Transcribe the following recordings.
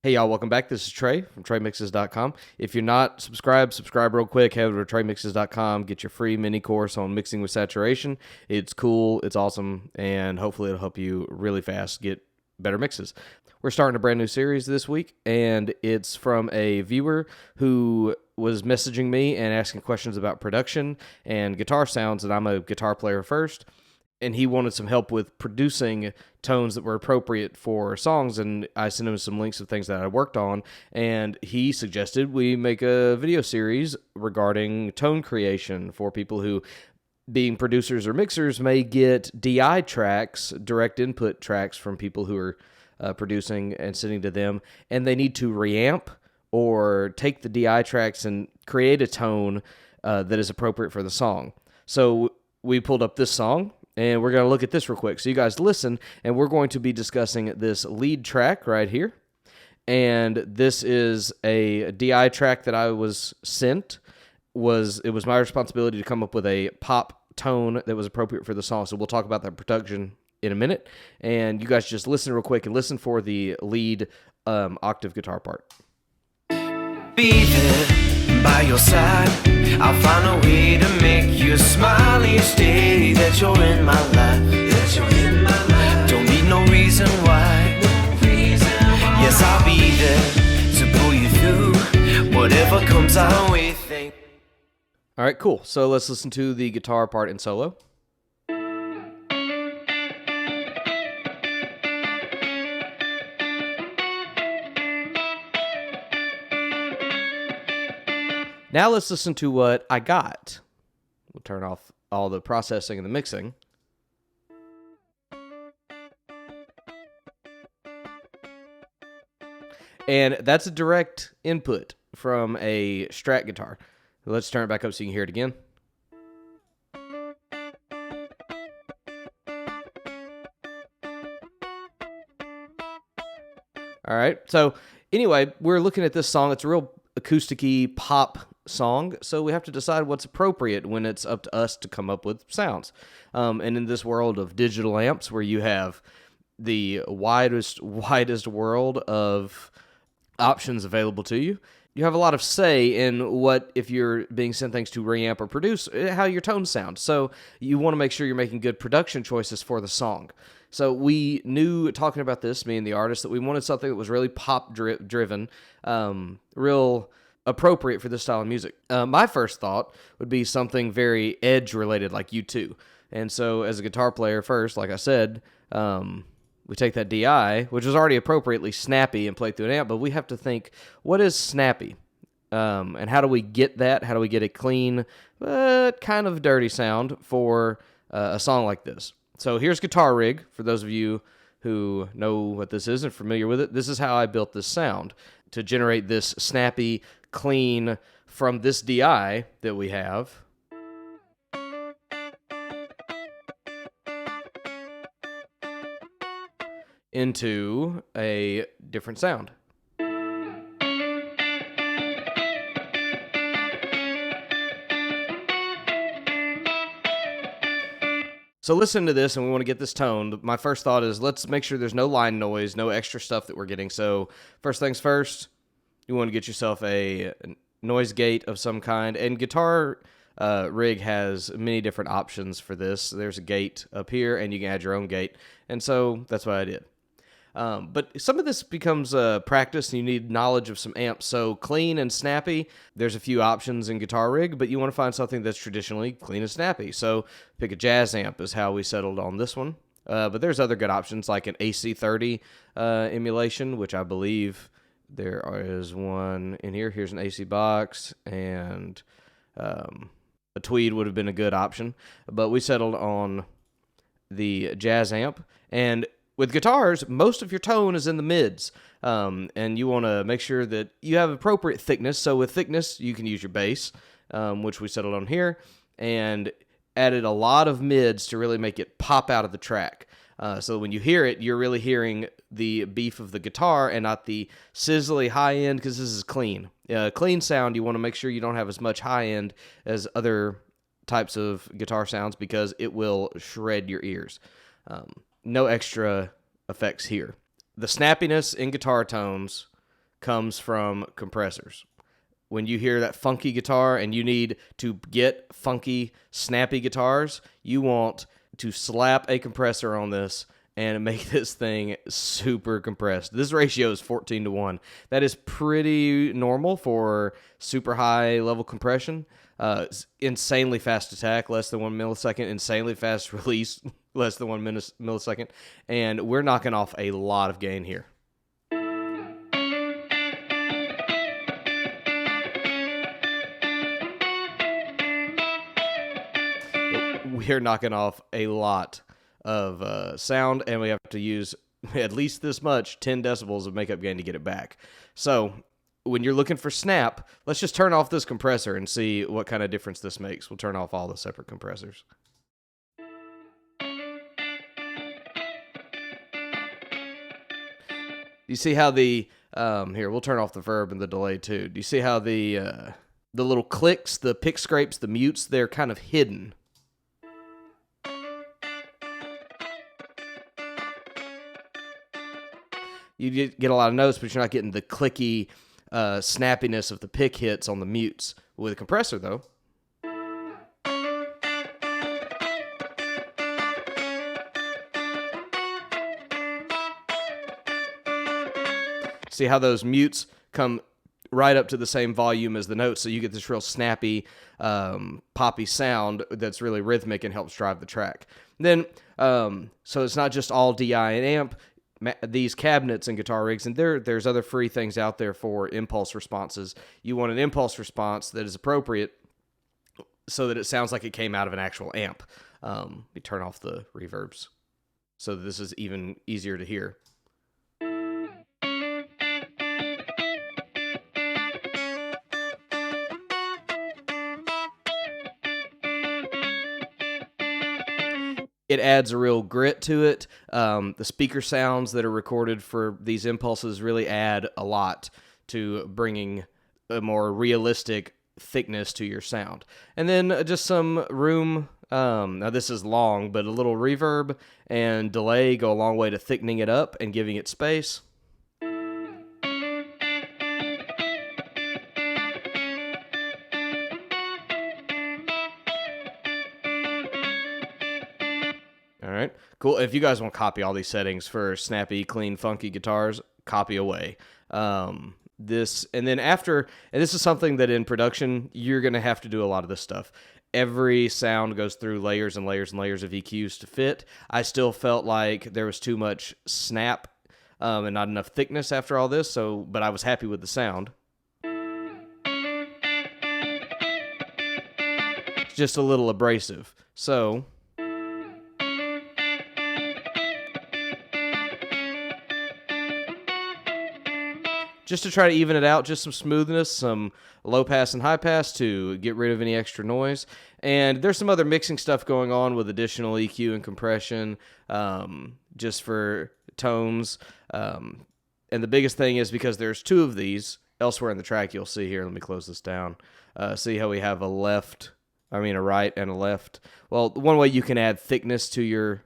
Hey y'all, welcome back. This is Trey from TreyMixes.com. If you're not subscribed, subscribe real quick. Head over to TreyMixes.com. Get your free mini course on mixing with saturation. It's cool, it's awesome, and hopefully it'll help you really fast get better mixes. We're starting a brand new series this week, and it's from a viewer who was messaging me and asking questions about production and guitar sounds, and I'm a guitar player first. And he wanted some help with producing tones that were appropriate for songs, and I sent him some links of things that I worked on, and he suggested we make a video series regarding tone creation for people who, being producers or mixers, may get DI tracks, direct input tracks from people who are producing and sending to them, and they need to reamp or take the DI tracks and create a tone that is appropriate for the song. So we pulled up this song, and we're going to look at this real quick. So you guys listen, and we're going to be discussing this lead track right here. And this is a DI track that I was sent. It was my responsibility to come up with a pop tone that was appropriate for the song. So we'll talk about that production in a minute. And you guys just listen real quick and listen for the lead octave guitar part. Be there by your side. I'll find a way to make you smile each day that you're in my life. Don't need no reason why. Yes, I'll be there to pull you through whatever comes our way. All right, cool. So let's listen to the guitar part in solo. Now let's listen to what I got. We'll turn off all the processing and the mixing. And that's a direct input from a Strat guitar. Let's turn it back up so you can hear it again. All right, so anyway, we're looking at this song. It's a real acoustic-y pop song, so we have to decide what's appropriate when it's up to us to come up with sounds. And in this world of digital amps, where you have the widest world of options available to you, you have a lot of say in what, if you're being sent things to reamp or produce, how your tones sound. So you want to make sure you're making good production choices for the song. So we knew, talking about this, me and the artist, that we wanted something that was really pop-driven, real appropriate for this style of music. My first thought would be something very edge-related, like U2. And so as a guitar player first, like I said, we take that DI, which is already appropriately snappy, and play through an amp, but we have to think, what is snappy? And how do we get that? How do we get a clean, but kind of dirty sound for a song like this? So here's Guitar Rig, for those of you who know what this is and familiar with it. This is how I built this sound, to generate this snappy, clean from this DI that we have. Into a different sound. So listen to this, and we want to get this tone. My first thought is, let's make sure there's no line noise, no extra stuff that we're getting. So first things first, you want to get yourself a noise gate of some kind. And Guitar Rig has many different options for this. There's a gate up here, and you can add your own gate. And so that's what I did. But some of this becomes practice, and you need knowledge of some amps. So clean and snappy, there's a few options in Guitar Rig, but you want to find something that's traditionally clean and snappy. So pick a jazz amp is how we settled on this one. But there's other good options, like an AC30 emulation, which I believe there is one in here. Here's an AC box, and a Tweed would have been a good option. But we settled on the jazz amp. And with guitars, most of your tone is in the mids, and you want to make sure that you have appropriate thickness. So with thickness, you can use your bass, which we settled on here, and added a lot of mids to really make it pop out of the track. So when you hear it, you're really hearing the beef of the guitar and not the sizzly high end, because this is clean. Clean sound, you want to make sure you don't have as much high end as other types of guitar sounds, because it will shred your ears. No extra effects here. The snappiness in guitar tones comes from compressors. When you hear that funky guitar and you need to get funky, snappy guitars, you want to slap a compressor on this and make this thing super compressed. This ratio is 14-1. That is pretty normal for super high level compression. Insanely fast attack, less than 1 millisecond. Insanely fast release, less than 1 millisecond. And we're knocking off a lot of gain here. We're knocking off a lot of sound, and we have to use at least this much, 10 decibels of makeup gain to get it back. So when you're looking for snap, let's just turn off this compressor and see what kind of difference this makes. We'll turn off all the separate compressors. You see how the here, we'll turn off the verb and the delay too. Do you see how the little clicks, the pick scrapes, the mutes, they're kind of hidden? You get a lot of notes, but you're not getting the clicky snappiness of the pick hits on the mutes. With a compressor, though, see how those mutes come right up to the same volume as the notes, so you get this real snappy, poppy sound that's really rhythmic and helps drive the track. Then, so it's not just all DI and amp. These cabinets and guitar rigs, and there's other free things out there for impulse responses. You want an impulse response that is appropriate so that it sounds like it came out of an actual amp. We turn off the reverbs so that this is even easier to hear. It adds a real grit to it. The speaker sounds that are recorded for these impulses really add a lot to bringing a more realistic thickness to your sound. And then just some room. Now this is long, but a little reverb and delay go a long way to thickening it up and giving it space. All right, cool. If you guys want to copy all these settings for snappy, clean, funky guitars, copy away. This, and then after, and this is something that in production, you're going to have to do a lot of this stuff. Every sound goes through layers and layers and layers of EQs to fit. I still felt like there was too much snap and not enough thickness after all this, but I was happy with the sound. It's just a little abrasive. So just to try to even it out, just some smoothness, some low pass and high pass to get rid of any extra noise. And there's some other mixing stuff going on with additional EQ and compression, just for tones. And the biggest thing is because there's two of these elsewhere in the track, you'll see here. Let me close this down. See how we have a right and a left. Well, one way you can add thickness to your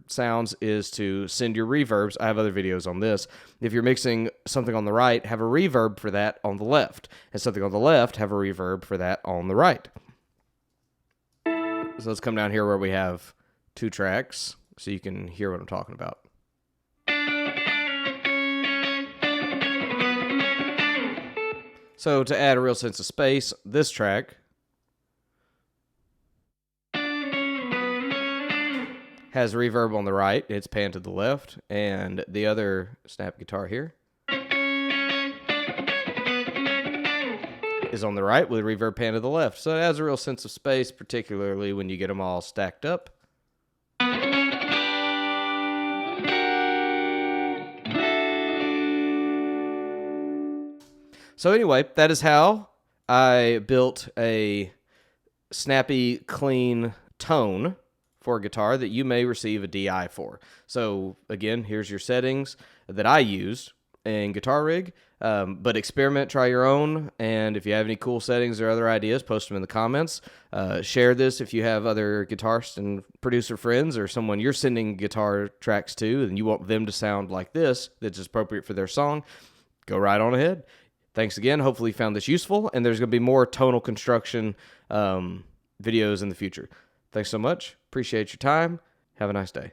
sounds is to send your reverbs. I have other videos on this. If you're mixing something on the right, have a reverb for that on the left. And something on the left, have a reverb for that on the right. So let's come down here where we have two tracks so you can hear what I'm talking about. So to add a real sense of space, this track has reverb on the right, it's panned to the left, and the other snap guitar here is on the right with reverb pan to the left. So it adds a real sense of space, particularly when you get them all stacked up. So anyway, that is how I built a snappy, clean tone for a guitar that you may receive a DI for. So again, here's your settings that I used in Guitar Rig, but experiment, try your own, and if you have any cool settings or other ideas, post them in the comments. Share this if you have other guitarists and producer friends or someone you're sending guitar tracks to and you want them to sound like this, that's appropriate for their song. go right on ahead. Thanks again. Hopefully you found this useful, and there's going to be more tonal construction videos in the future. Thanks so much. Appreciate your time. Have a nice day.